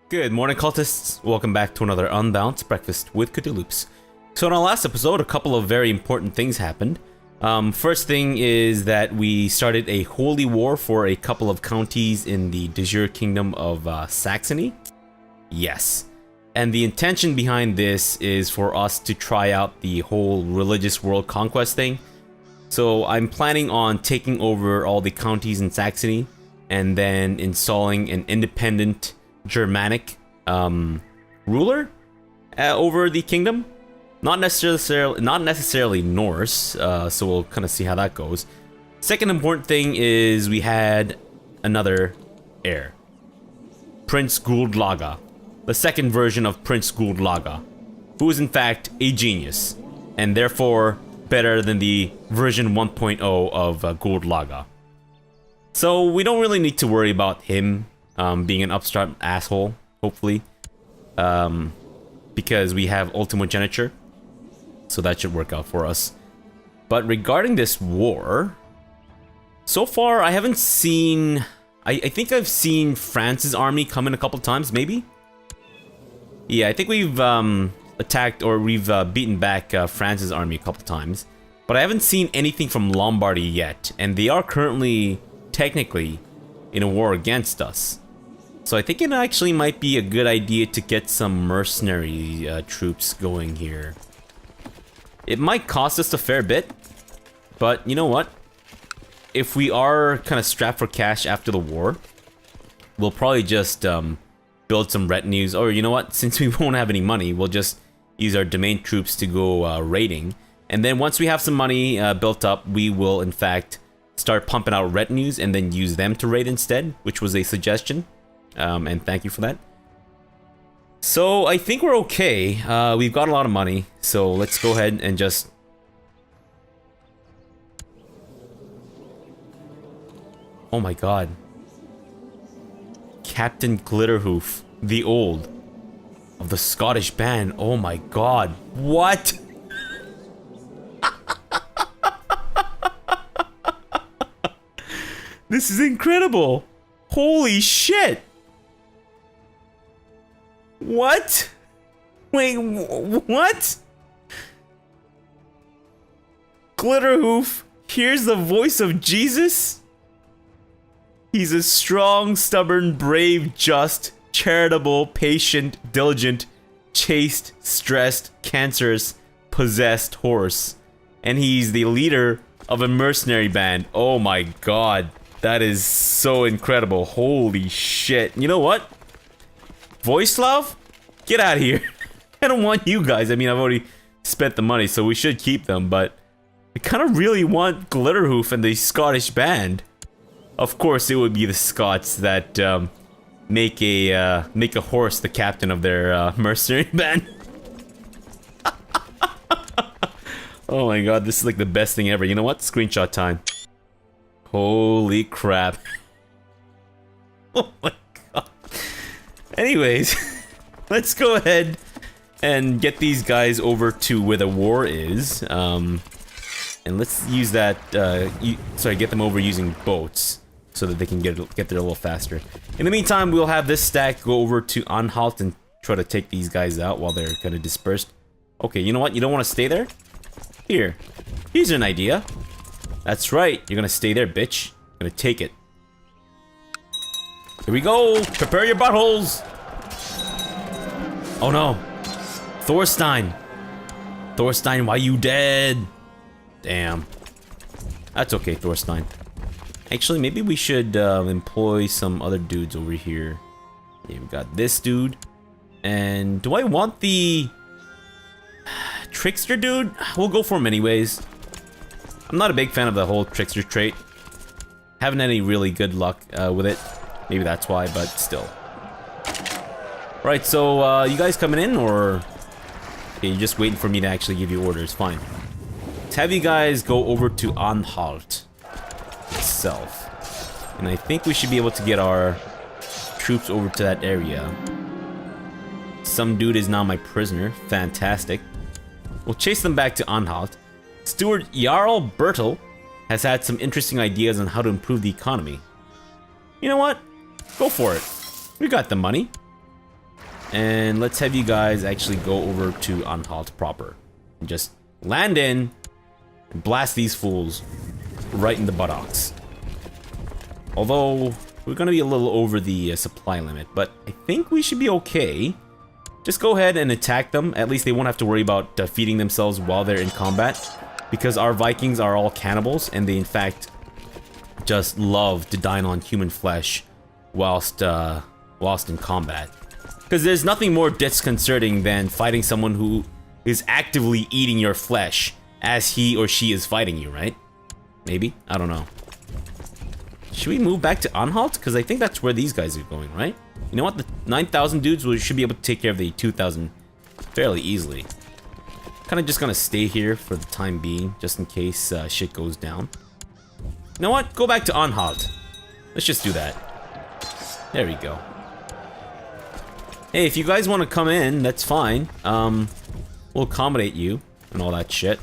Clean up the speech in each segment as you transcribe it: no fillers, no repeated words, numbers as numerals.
Good morning, cultists. Welcome back to another Unbalanced Breakfast with Cthulhu's. So in our last episode, a couple of very important things happened. First thing is that we started a holy war for a couple of counties in the de jure kingdom of Saxony. Yes. And the intention behind this is for us to try out the whole religious world conquest thing. So I'm planning on taking over all the counties in Saxony and then installing an independent Germanic ruler over the kingdom. Not necessarily Norse, so we'll kind of see how that goes. Second important thing is we had another heir, Prince Guldlaga, the second version of Prince Guldlaga, who is in fact a genius and therefore better than the version 1.0 of Guldlaga. So we don't really need to worry about him being an upstart asshole, hopefully, because we have ultimogeniture, so that should work out for us. But regarding this war, so far I haven't seen... I think I've seen France's army come in a couple times, maybe? Yeah, I think we've attacked, or we've beaten back France's army a couple times, but I haven't seen anything from Lombardy yet, and they are currently, technically, in a war against us. So I think it actually might be a good idea to get some mercenary troops going here. It might cost us a fair bit, but you know what? If we are kind of strapped for cash after the war, we'll probably just build some retinues. Or you know what? Since we won't have any money, we'll just use our domain troops to go raiding. And then once we have some money built up, we will in fact start pumping out retinues and then use them to raid instead, which was a suggestion. And thank you for that. So I think we're okay. We've got a lot of money, so let's go ahead and just... Oh my god. Captain Glitterhoof, the Old, of the Scottish band. Oh my god. What? This is incredible. Holy shit. What? Wait, what? Glitterhoof hears the voice of Jesus? He's a strong, stubborn, brave, just, charitable, patient, diligent, chaste, stressed, cancerous, possessed horse. And he's the leader of a mercenary band. Oh my god. That is so incredible. Holy shit. You know what? Voislav? Get out of here. I don't want you guys. I mean, I've already spent the money, so we should keep them, but I kind of really want Glitterhoof and the Scottish band. Of course, it would be the Scots that make a horse the captain of their mercenary band. Oh my god, this is like the best thing ever. You know what? Screenshot time. Holy crap. Oh my god. Anyways, let's go ahead and get these guys over to where the war is. And let's use that, get them over using boats so that they can get there a little faster. In the meantime, we'll have this stack go over to Umlaut and try to take these guys out while they're kind of dispersed. Okay, you know what? You don't want to stay there? Here's an idea. That's right. You're gonna stay there, bitch. Gonna take it. Here we go. Prepare your buttholes. Oh no. Thorstein. Thorstein, why you dead? Damn. That's okay, Thorstein. Actually, maybe we should employ some other dudes over here. Yeah, we got this dude. And do I want the trickster dude? We'll go for him anyways. I'm not a big fan of the whole trickster trait. Haven't had any really good luck with it. Maybe that's why, but still. Right, so you guys coming in, or... Okay, you're just waiting for me to actually give you orders. Fine. Let's have you guys go over to Umlaut itself. And I think we should be able to get our troops over to that area. Some dude is now my prisoner. Fantastic. We'll chase them back to Umlaut. Steward Jarl Bertel has had some interesting ideas on how to improve the economy. You know what? Go for it. We got the money. And let's have you guys actually go over to Umlaut proper. And just land in and blast these fools right in the buttocks. Although, we're gonna be a little over the supply limit, but I think we should be okay. Just go ahead and attack them. At least they won't have to worry about feeding themselves while they're in combat. Because our Vikings are all cannibals, and they in fact just love to dine on human flesh whilst in combat. Because there's nothing more disconcerting than fighting someone who is actively eating your flesh as he or she is fighting you, right? Maybe? I don't know. Should we move back to Umlaut? Because I think that's where these guys are going, right? You know what? The 9,000 dudes, we should be able to take care of the 2,000 fairly easily. Kind of just gonna stay here for the time being, just in case shit goes down. You know what? Go back to Umlaut. Let's just do that. There we go. Hey, if you guys want to come in, that's fine. We'll accommodate you and all that shit.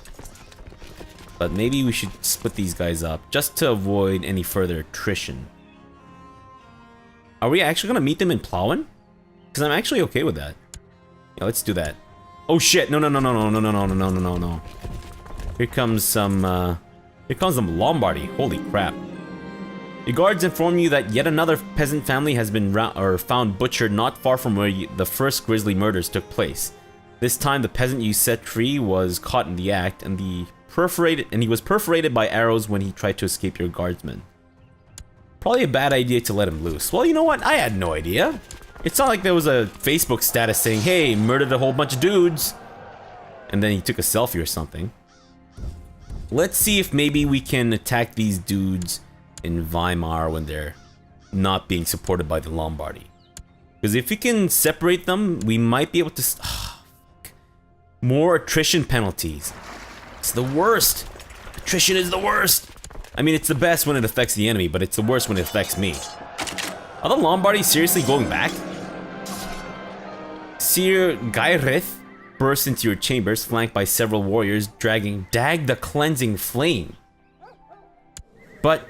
But maybe we should split these guys up just to avoid any further attrition. Are we actually gonna meet them in Plowin? Because I'm actually okay with that. Yeah, let's do that. Oh shit! No! Here comes some Lombardy. Holy crap! Your guards inform you that yet another peasant family has been found butchered not far from where the first grisly murders took place. This time, the peasant you set free was caught in the act, and he was perforated by arrows when he tried to escape your guardsmen. Probably a bad idea to let him loose. Well, you know what? I had no idea. It's not like there was a Facebook status saying, "Hey, murdered a whole bunch of dudes," and then he took a selfie or something. Let's see if maybe we can attack these dudes in Weimar when they're not being supported by the Lombardy. Because if we can separate them, we might be able to... More attrition penalties. It's the worst. Attrition is the worst. I mean, it's the best when it affects the enemy, but it's the worst when it affects me. Are the Lombardy seriously going back? Sir Gairith burst into your chambers, flanked by several warriors, dragging Dag the Cleansing Flame. But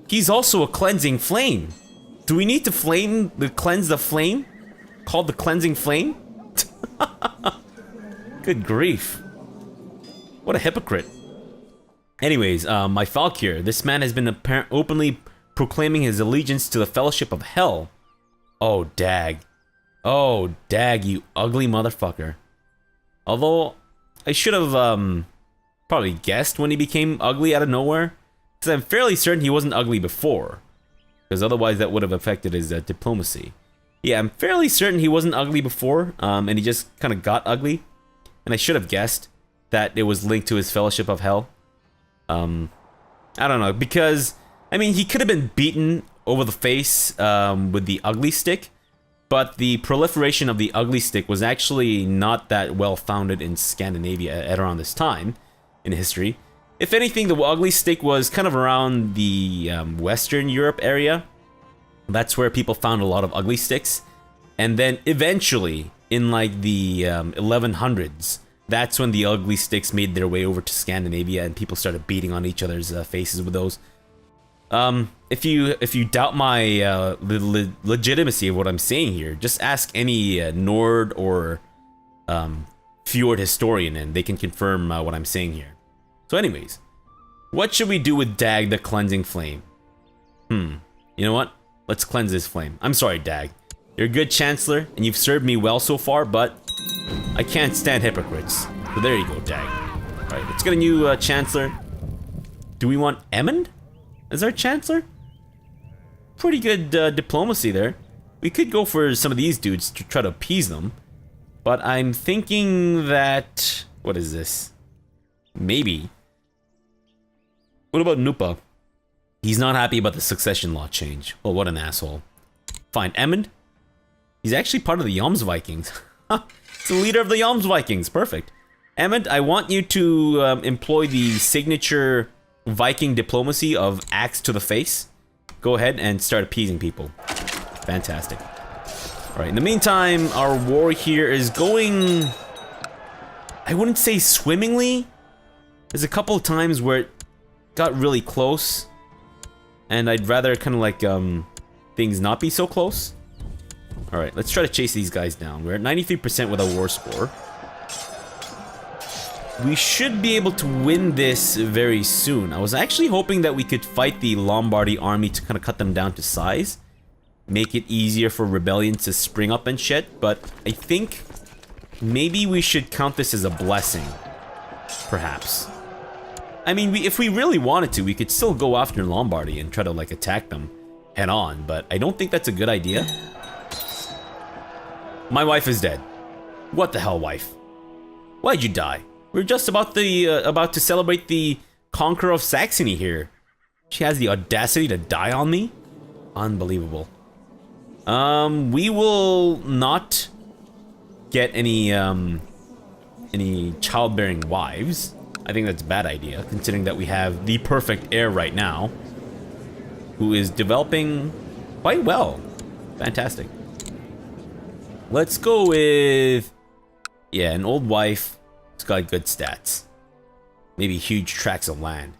he's also a cleansing flame. Do we need to cleanse the flame? Called the Cleansing Flame? Good grief. What a hypocrite. Anyways, my Falkyr, this man has been openly proclaiming his allegiance to the Fellowship of Hell. Oh, Dag. Oh, Dag, you ugly motherfucker. Although, I should have, probably guessed when he became ugly out of nowhere. Because I'm fairly certain he wasn't ugly before. Because otherwise that would have affected his diplomacy. Yeah, I'm fairly certain he wasn't ugly before, and he just kind of got ugly. And I should have guessed that it was linked to his Fellowship of Hell. I don't know, because, I mean, he could have been beaten over the face with the ugly stick, but the proliferation of the ugly stick was actually not that well founded in Scandinavia at around this time in history. If anything, the ugly stick was kind of around the Western Europe area. That's where people found a lot of ugly sticks. And then eventually, in like the 1100s, that's when the ugly sticks made their way over to Scandinavia and people started beating on each other's faces with those. If you doubt my legitimacy of what I'm saying here, just ask any Nord or Fjord historian and they can confirm what I'm saying here. So anyways, what should we do with Dag the Cleansing Flame? You know what? Let's cleanse this flame. I'm sorry, Dag. You're a good Chancellor, and you've served me well so far, but I can't stand hypocrites. So there you go, Dag. Alright, let's get a new Chancellor. Do we want Emmond as our Chancellor? Pretty good diplomacy there. We could go for some of these dudes to try to appease them. But I'm thinking that... What is this? Maybe. What about Nupa? He's not happy about the succession law change. Well, what an asshole. Fine, Emmond? He's actually part of the Vikings. It's the leader of the Vikings. Perfect. Emmond, I want you to employ the signature Viking diplomacy of axe to the face. Go ahead and start appeasing people. Fantastic. Alright, in the meantime, our war here is going... I wouldn't say swimmingly. There's a couple of times where it got really close. And I'd rather kind of like, things not be so close. Alright, let's try to chase these guys down. We're at 93% with a war score. We should be able to win this very soon. I was actually hoping that we could fight the Lombardy army to kind of cut them down to size. Make it easier for rebellions to spring up and shit, but I think maybe we should count this as a blessing. Perhaps. I mean, if we really wanted to, we could still go after Lombardy and try to, like, attack them head on, but I don't think that's a good idea. My wife is dead. What the hell, wife? Why'd you die? We're just about to celebrate the conqueror of Saxony here. She has the audacity to die on me? Unbelievable. We will not get any childbearing wives. I think that's a bad idea, considering that we have the perfect heir right now, who is developing quite well. Fantastic. Let's go with, yeah, an old wife. It's got good stats. Maybe huge tracts of land.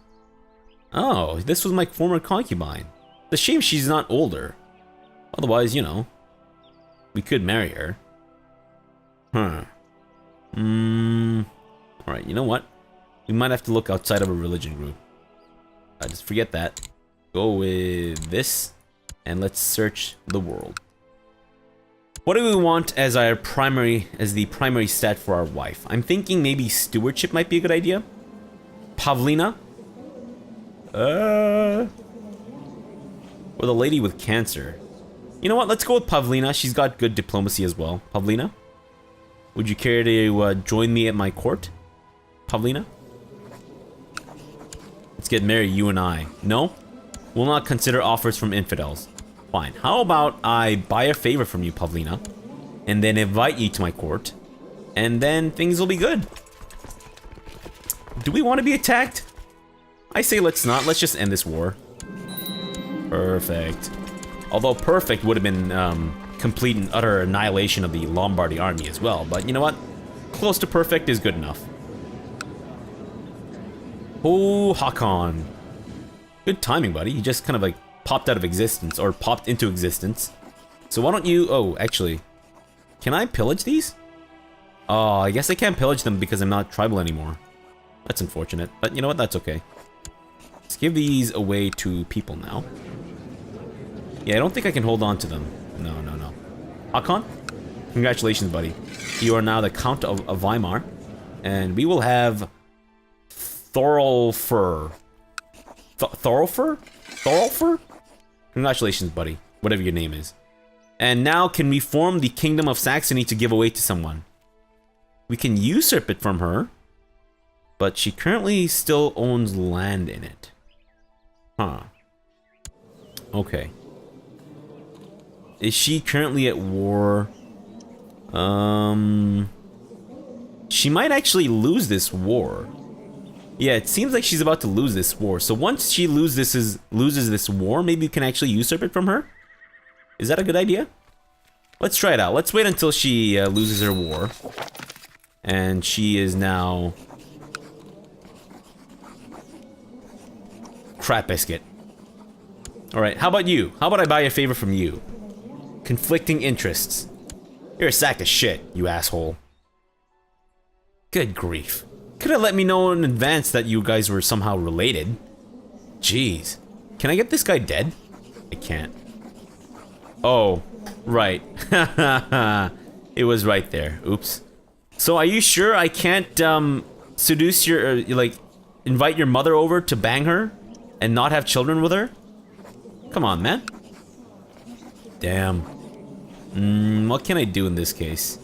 Oh, this was my former concubine. It's a shame she's not older. Otherwise, you know, we could marry her. Huh. Alright, you know what? We might have to look outside of a religion group. Just forget that. Go with this, and let's search the world. What do we want as the primary stat for our wife? I'm thinking maybe stewardship might be a good idea. Pavlina? Or the lady with cancer. You know what? Let's go with Pavlina. She's got good diplomacy as well. Pavlina? Would you care to join me at my court? Pavlina? Let's get married, you and I. No? We'll not consider offers from infidels. Fine. How about I buy a favor from you, Pavlina, and then invite you to my court, and then things will be good. Do we want to be attacked? I say let's not. Let's just end this war. Perfect. Although perfect would have been complete and utter annihilation of the Lombardy army as well, but you know what? Close to perfect is good enough. Oh, Hakon. Good timing, buddy. You just kind of like popped out of existence, or popped into existence. So why don't you... Oh, actually, can I pillage these? Oh, I guess I can't pillage them because I'm not tribal anymore. That's unfortunate, but you know what? That's okay. Let's give these away to people now. Yeah, I don't think I can hold on to them. No. Hakon, congratulations, buddy. You are now the Count of Weimar, and we will have Thorolfer. Thorolfer? Congratulations, buddy. Whatever your name is. And now can we form the Kingdom of Saxony to give away to someone? We can usurp it from her, but she currently still owns land in it. Huh. Okay. Is she currently at war? She might actually lose this war. Yeah, it seems like she's about to lose this war. So once she loses this war, maybe we can actually usurp it from her? Is that a good idea? Let's try it out. Let's wait until she loses her war. And she is now... Crap biscuit. Alright, how about you? How about I buy a favor from you? Conflicting interests. You're a sack of shit, you asshole. Good grief. Could have let me know in advance that you guys were somehow related. Jeez. Can I get this guy dead? I can't. Oh, right. It was right there. Oops. So are you sure I can't seduce your, like, invite your mother over to bang her and not have children with her? Come on, man. Damn. What can I do in this case?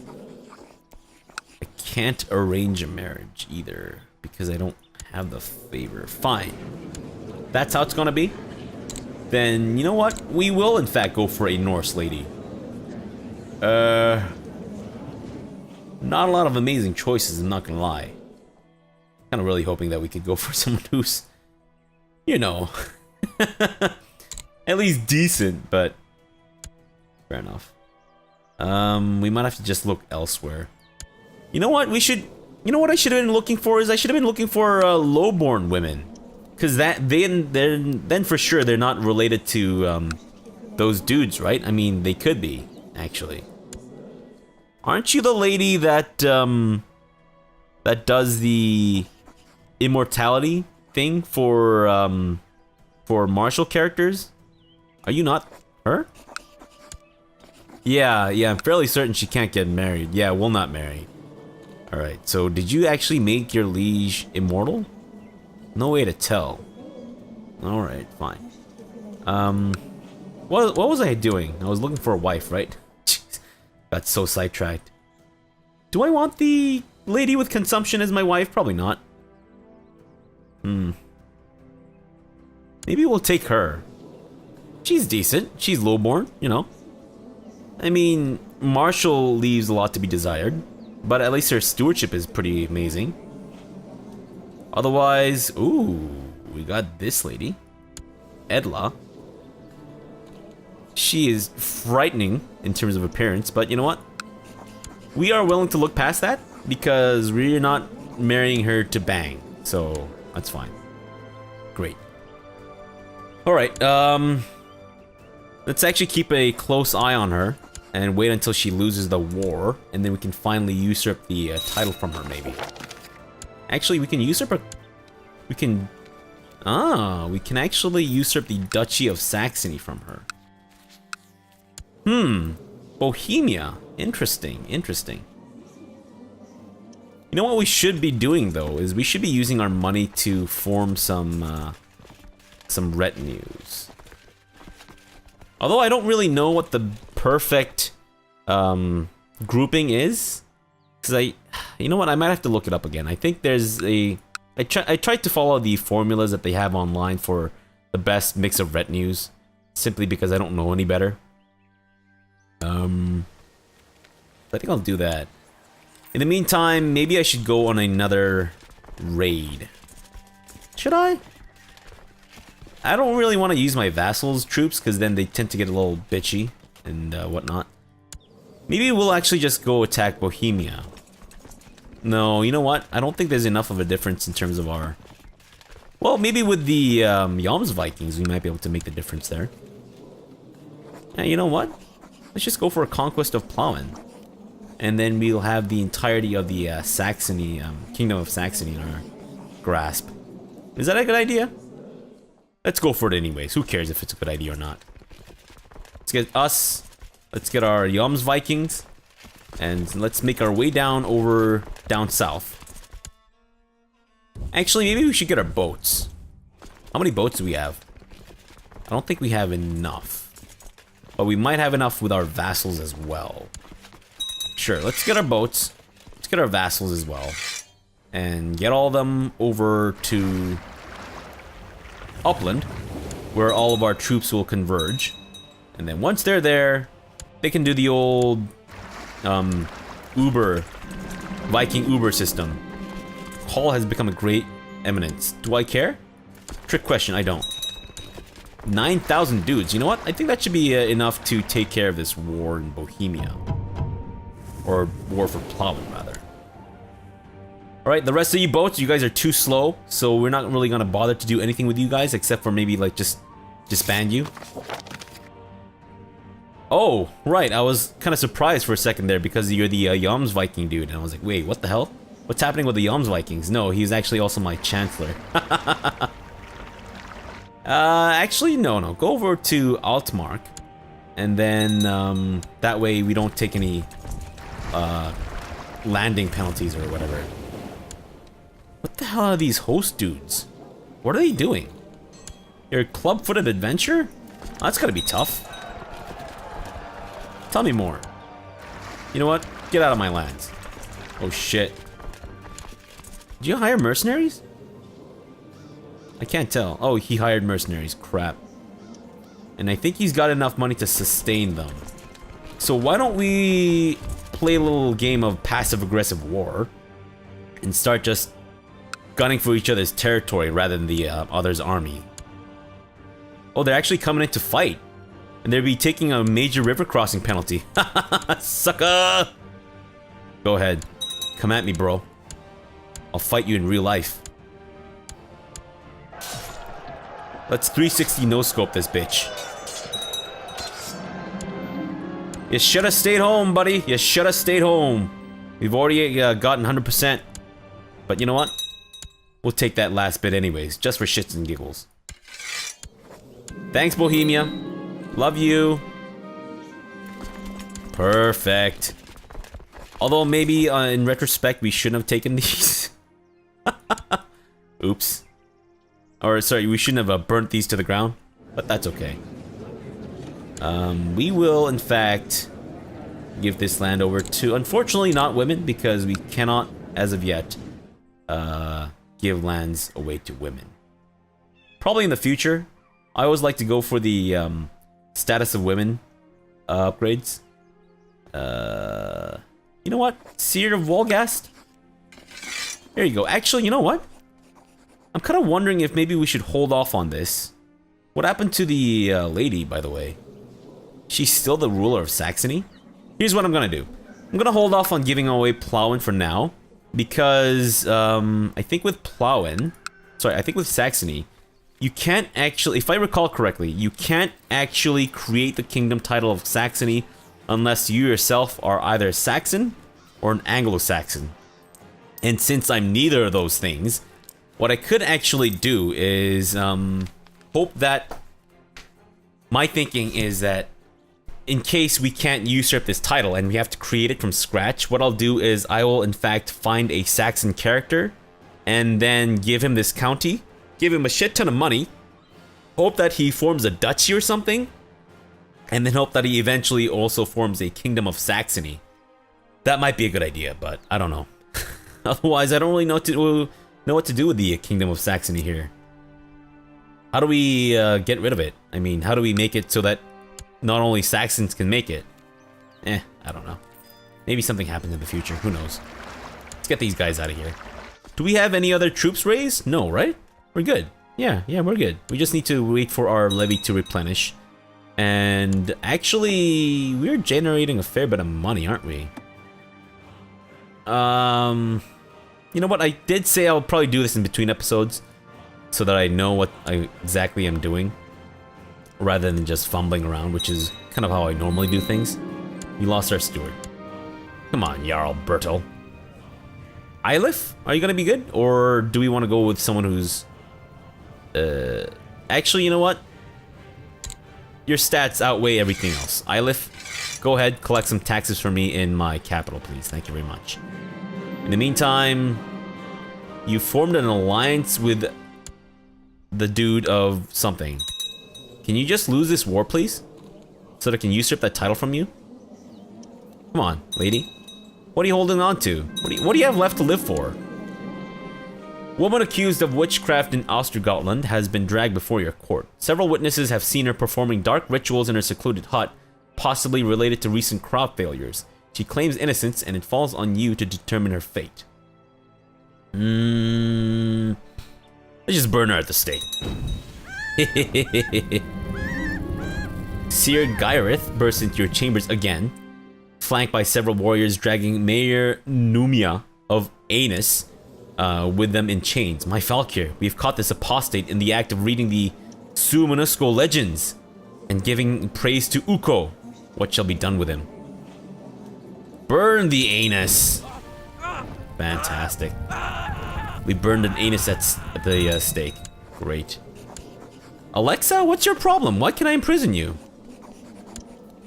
I can't arrange a marriage either because I don't have the favor. Fine. That's how it's gonna be? Then, you know what? We will, in fact, go for a Norse lady. Not a lot of amazing choices, I'm not gonna lie. Kinda really hoping that we could go for someone who's, you know, at least decent, but fair enough. We might have to just look elsewhere. You know what? You know what I should have been looking for is I should have been looking for low-born women, because then for sure they're not related to those dudes, right? I mean, they could be. actually. Aren't you the lady that, that does the immortality thing for martial characters? Are you not her? Yeah, I'm fairly certain she can't get married. Yeah, we'll not marry. Alright, so did you actually make your liege immortal? No way to tell. Alright, fine. What was I doing? I was looking for a wife, right? Jeez, got so sidetracked. Do I want the lady with consumption as my wife? Probably not. Maybe we'll take her. She's decent. She's lowborn, you know. I mean, Marshall leaves a lot to be desired, but at least her stewardship is pretty amazing. Otherwise, ooh, we got this lady, Edla. She is frightening in terms of appearance, but you know what? We are willing to look past that because we're not marrying her to bang, so that's fine. Great. All right, let's actually keep a close eye on her and wait until she loses the war, and then we can finally usurp the title from her, maybe. Actually, we can usurp her. We can actually usurp the Duchy of Saxony from her. Bohemia. Interesting. You know what we should be doing though is we should be using our money to form some retinues. Although I don't really know what the perfect grouping is, because you know what, I might have to look it up again. I think there's I tried to follow the formulas that they have online for the best mix of retinues, simply because I don't know any better. I think I'll do that. In the meantime, maybe I should go on another raid. Should I? I don't really want to use my vassals' troops because then they tend to get a little bitchy and whatnot. Maybe we'll actually just go attack Bohemia. No, you know what? I don't think there's enough of a difference in terms of our... Well, maybe with the Jom's Vikings, we might be able to make the difference there. Yeah, you know what? Let's just go for a conquest of Plauen. And then we'll have the entirety of the Saxony, Kingdom of Saxony in our grasp. Is that a good idea? Let's go for it anyways. Who cares if it's a good idea or not? Let's get us. Let's get our Jom's Vikings. And let's make our way down south. Actually, maybe we should get our boats. How many boats do we have? I don't think we have enough. But we might have enough with our vassals as well. Sure, let's get our boats. Let's get our vassals as well. And get all of them over to Upland, where all of our troops will converge. And then once they're there, they can do the old Viking Uber system. Hall has become a great eminence. Do I care? Trick question, I don't. 9,000 dudes. You know what? I think that should be enough to take care of this war in Bohemia. Or war for Plauen, rather. Alright, the rest of you boats, you guys are too slow, so we're not really gonna bother to do anything with you guys, except for maybe, like, just disband you. Oh, right, I was kind of surprised for a second there, because you're the Jom's Viking dude, and I was like, wait, what the hell? What's happening with the Jom's Vikings? No, he's actually also my Chancellor. Actually, no. Go over to Altmark, and then, that way we don't take any, landing penalties or whatever. What the hell are these host dudes? What are they doing? Your club-footed adventure? Oh, that's gotta be tough. Tell me more. You know what? Get out of my lands. Oh shit. Did you hire mercenaries? I can't tell. Oh, he hired mercenaries. Crap. And I think he's got enough money to sustain them. So why don't we play a little game of passive-aggressive war and start just gunning for each other's territory rather than the other's army. Oh, they're actually coming in to fight. And they'll be taking a major river crossing penalty. Sucker! Go ahead. Come at me, bro. I'll fight you in real life. Let's 360 no-scope this bitch. You should have stayed home, buddy. You should have stayed home. We've already gotten 100%. But you know what? We'll take that last bit anyways, just for shits and giggles. Thanks, Bohemia. Love you. Perfect. Although maybe in retrospect we shouldn't have taken these. Oops. Or sorry, we shouldn't have burnt these to the ground. But that's okay. We will, in fact, give this land over to, unfortunately, not women, because we cannot, as of yet, give lands away to women. Probably in the future. I always like to go for the status of women upgrades. You know what? Seer of Wolgast? There you go. Actually, you know what? I'm kind of wondering if maybe we should hold off on this. What happened to the lady, by the way? She's still the ruler of Saxony? Here's what I'm gonna do. I'm gonna hold off on giving away Plowin for now. Because, I think with Plowin... Sorry, I think with Saxony... You can't actually... If I recall correctly, you can't actually create the kingdom title of Saxony unless you yourself are either Saxon or an Anglo-Saxon. And since I'm neither of those things, what I could actually do is hope that... My thinking is that in case we can't usurp this title and we have to create it from scratch, what I'll do is I will in fact find a Saxon character and then give him this county, give him a shit ton of money, hope that he forms a duchy or something, and then hope that he eventually also forms a kingdom of Saxony. That might be a good idea, but I don't know. Otherwise, I don't really know what to do with the kingdom of Saxony here. How do we get rid of it? I mean, how do we make it so that not only Saxons can make it? I don't know. Maybe something happens in the future. Who knows? Let's get these guys out of here. Do we have any other troops raised? No, right? We're good. Yeah, we're good. We just need to wait for our levy to replenish. And actually, we're generating a fair bit of money, aren't we? You know what? I did say I'll probably do this in between episodes so that I know what I exactly am doing rather than just fumbling around, which is kind of how I normally do things. We lost our steward. Come on, Jarl Bertel. Eilif, are you gonna be good? Or do we want to go with someone who's... Actually, you know what? Your stats outweigh everything else. Eilif, go ahead, collect some taxes for me in my capital, please. Thank you very much. In the meantime, you formed an alliance with the dude of something. Can you just lose this war, please? So that I can usurp that title from you? Come on, lady. What are you holding on to? What do you have left to live for? Woman accused of witchcraft in Gotland has been dragged before your court. Several witnesses have seen her performing dark rituals in her secluded hut, possibly related to recent crop failures. She claims innocence, and it falls on you to determine her fate. Let's just burn her at the stake. Seer Gyrith bursts into your chambers again, flanked by several warriors dragging Mayor Numia of Anus with them in chains. My Falkir, we've caught this apostate in the act of reading the Sumanusko legends and giving praise to Ukko. What shall be done with him? Burn the anus! Fantastic. We burned an anus at the stake. Great. Alexa, what's your problem? Why can I imprison you?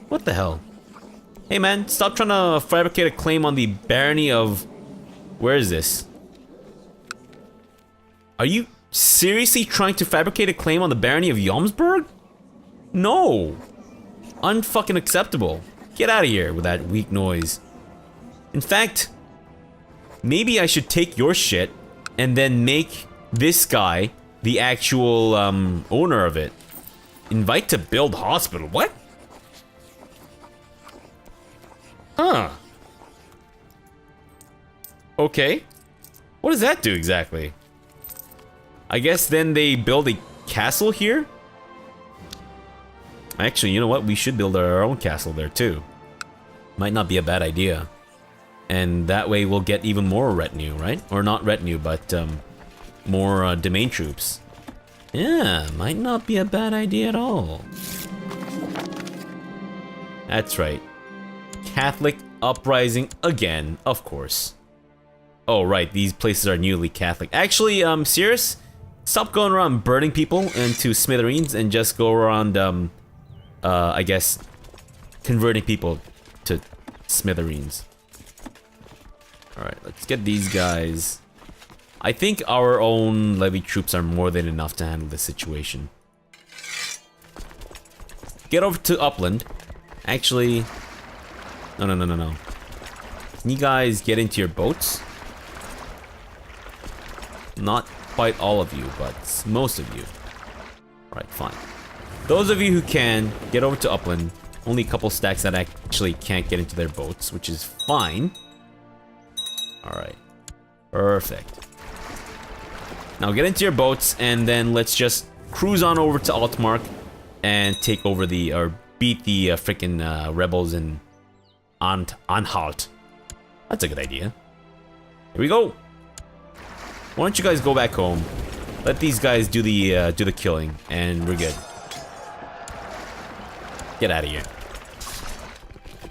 What the hell? Hey man, stop trying to fabricate a claim on the barony of... Where is this? Are you seriously trying to fabricate a claim on the barony of Jomsburg? No! Unfucking acceptable. Get out of here with that weak noise. In fact, maybe I should take your shit and then make this guy the actual owner of it. Invite to build hospital. What? Huh. Okay. What does that do exactly? I guess then they build a castle here? Actually, you know what? We should build our own castle there too. Might not be a bad idea. And that way we'll get even more retinue, right? Or not retinue, but more domain troops. Yeah, might not be a bad idea at all. That's right. Catholic uprising again, of course. Oh, right, these places are newly Catholic. Actually, Cirrus, stop going around burning people into smithereens and just go around, I guess, converting people to smithereens. Alright, let's get these guys. I think our own levy troops are more than enough to handle this situation. Get over to Upland. Actually, no. Can you guys get into your boats? Not quite all of you, but most of you. Alright, fine. Those of you who can, get over to Upland. Only a couple stacks that actually can't get into their boats, which is fine. Alright. Perfect. Now get into your boats, and then let's just cruise on over to Altmark and take over the, or beat the frickin' rebels in Anhalt. That's a good idea. Here we go. Why don't you guys go back home? Let these guys do the killing, and we're good. Get out of here.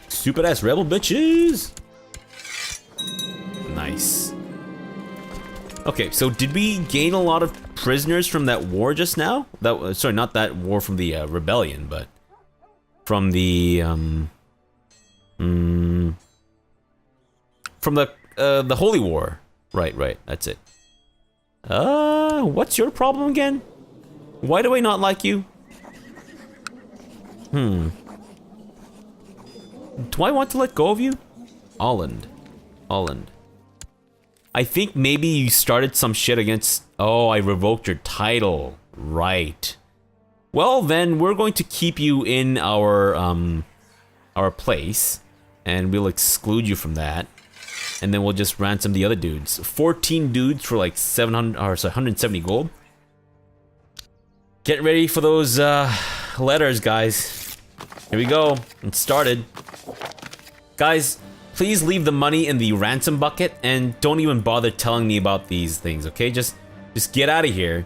Stupid ass rebel bitches. Nice. Okay, so did we gain a lot of prisoners from that war just now? That sorry, not that war from the rebellion, but from the from the Holy War. Right, that's it. What's your problem again? Why do I not like you? Do I want to let go of you? Holland. I think maybe you started some shit against... Oh, I revoked your title. Right. Well, then we're going to keep you in our place, and we'll exclude you from that. And then we'll just ransom the other dudes. 14 dudes for like 700 or so 170 gold. Get ready for those letters, guys. Here we go. It started. Guys, please leave the money in the ransom bucket and don't even bother telling me about these things, okay? Just get out of here.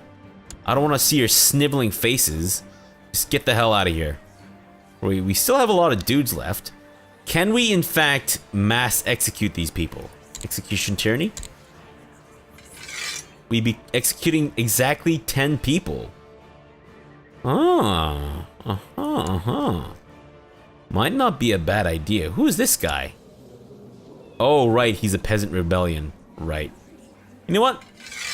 I don't want to see your sniveling faces. Just get the hell out of here. We still have a lot of dudes left. Can we, in fact, mass execute these people? Execution tyranny? We'd be executing exactly 10 people. Might not be a bad idea. Who is this guy? Oh, right, he's a peasant rebellion. Right. You know what?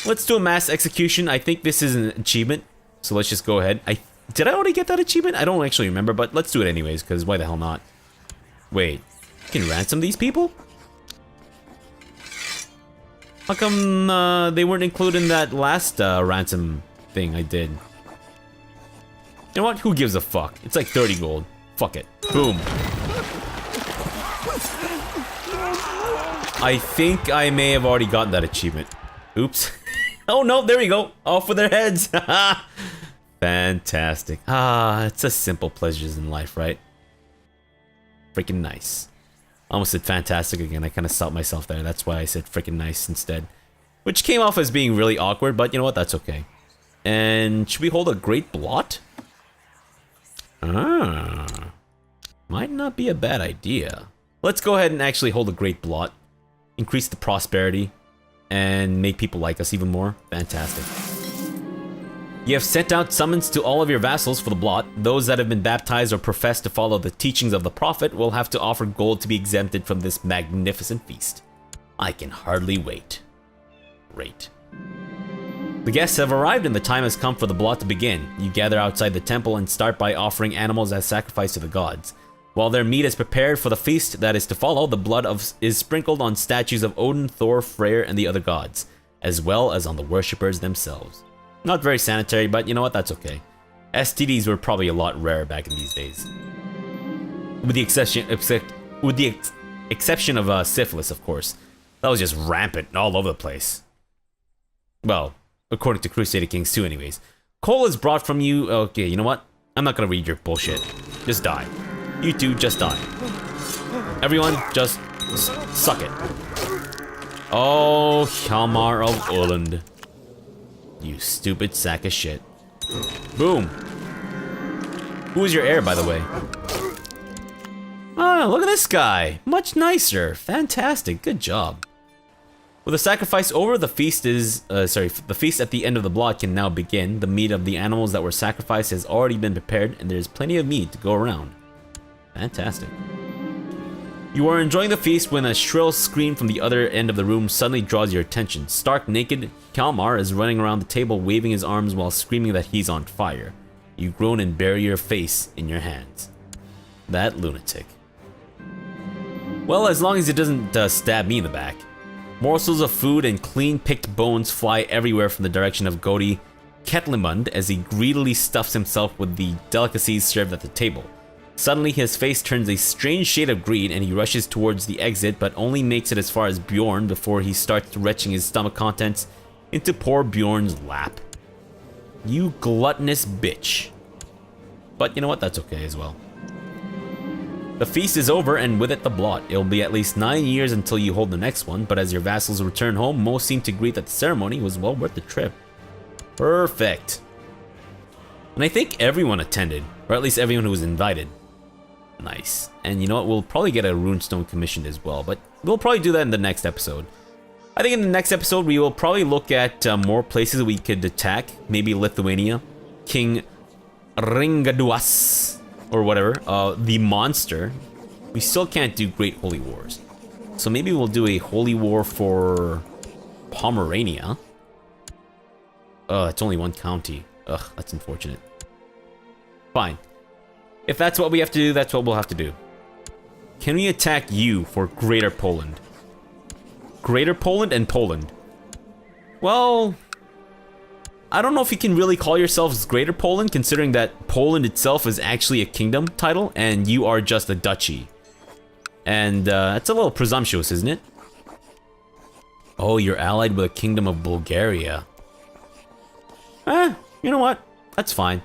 Let's do a mass execution. I think this is an achievement, so let's just go ahead. Did I already get that achievement? I don't actually remember, but let's do it anyways, because why the hell not? Wait, you can ransom these people? How come they weren't included in that last ransom thing I did? You know what? Who gives a fuck? It's like 30 gold. Fuck it. Boom. I think I may have already gotten that achievement. Oops. Oh no, there we go. Off with their heads. Fantastic. It's a simple pleasures in life, right? Freaking nice. Almost said fantastic again. I kind of stopped myself there. That's why I said freaking nice instead. Which came off as being really awkward, but you know what? That's okay. And should we hold a great blot? Might not be a bad idea. Let's go ahead and actually hold a great blot. Increase the prosperity. And make people like us even more. Fantastic. You have sent out summons to all of your vassals for the blot. Those that have been baptized or profess to follow the teachings of the prophet will have to offer gold to be exempted from this magnificent feast. I can hardly wait. Great. The guests have arrived and the time has come for the blot to begin. You gather outside the temple and start by offering animals as sacrifice to the gods. While their meat is prepared for the feast that is to follow, the blood is sprinkled on statues of Odin, Thor, Freyr, and the other gods, as well as on the worshippers themselves. Not very sanitary, but you know what? That's okay. STDs were probably a lot rarer back in these days. With the exception of syphilis, of course. That was just rampant all over the place. Well, according to Crusader Kings 2 anyways. Coal is brought from you... Okay, you know what? I'm not gonna read your bullshit. Just die. You two, just die. Everyone, just suck it. Oh, Hjalmar of Öland. You stupid sack of shit. Boom. Who is your heir, by the way? Oh, look at this guy. Much nicer. Fantastic. Good job. With the sacrifice over, the feast the feast at the end of the block can now begin. The meat of the animals that were sacrificed has already been prepared, and there's plenty of meat to go around. Fantastic. You are enjoying the feast when a shrill scream from the other end of the room suddenly draws your attention. Stark naked, Kalmar is running around the table waving his arms while screaming that he's on fire. You groan and bury your face in your hands. That lunatic. Well, as long as it doesn't stab me in the back. Morsels of food and clean-picked bones fly everywhere from the direction of Godi Ketlimund as he greedily stuffs himself with the delicacies served at the table. Suddenly, his face turns a strange shade of green and he rushes towards the exit, but only makes it as far as Bjorn before he starts retching his stomach contents into poor Bjorn's lap. You gluttonous bitch. But you know what? That's okay as well. The feast is over, and with it the blot. It'll be at least 9 years until you hold the next one, but as your vassals return home, most seem to agree that the ceremony was well worth the trip. Perfect. And I think everyone attended, or at least everyone who was invited. Nice. And you know what? We'll probably get a runestone commissioned as well, but we'll probably do that in the next episode. I think in the next episode, we will probably look at more places we could attack. Maybe Lithuania, King Ringaduas, or whatever, the monster. We still can't do Great Holy Wars. So maybe we'll do a Holy War for Pomerania. It's only one county. Ugh, that's unfortunate. Fine. If that's what we have to do, that's what we'll have to do. Can we attack you for Greater Poland? Greater Poland and Poland. Well, I don't know if you can really call yourselves Greater Poland, considering that Poland itself is actually a kingdom title, and you are just a duchy. And that's a little presumptuous, isn't it? Oh, you're allied with the Kingdom of Bulgaria. You know what? That's fine.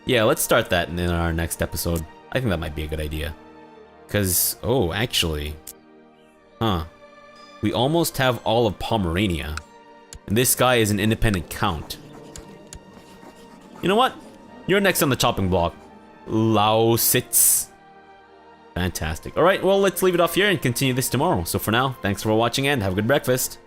Yeah, let's start that in our next episode. I think that might be a good idea. Because, oh, actually... We almost have all of Pomerania. And this guy is an independent count. You know what? You're next on the chopping block. Lausitz. Fantastic. Alright, well, let's leave it off here and continue this tomorrow. So for now, thanks for watching and have a good breakfast.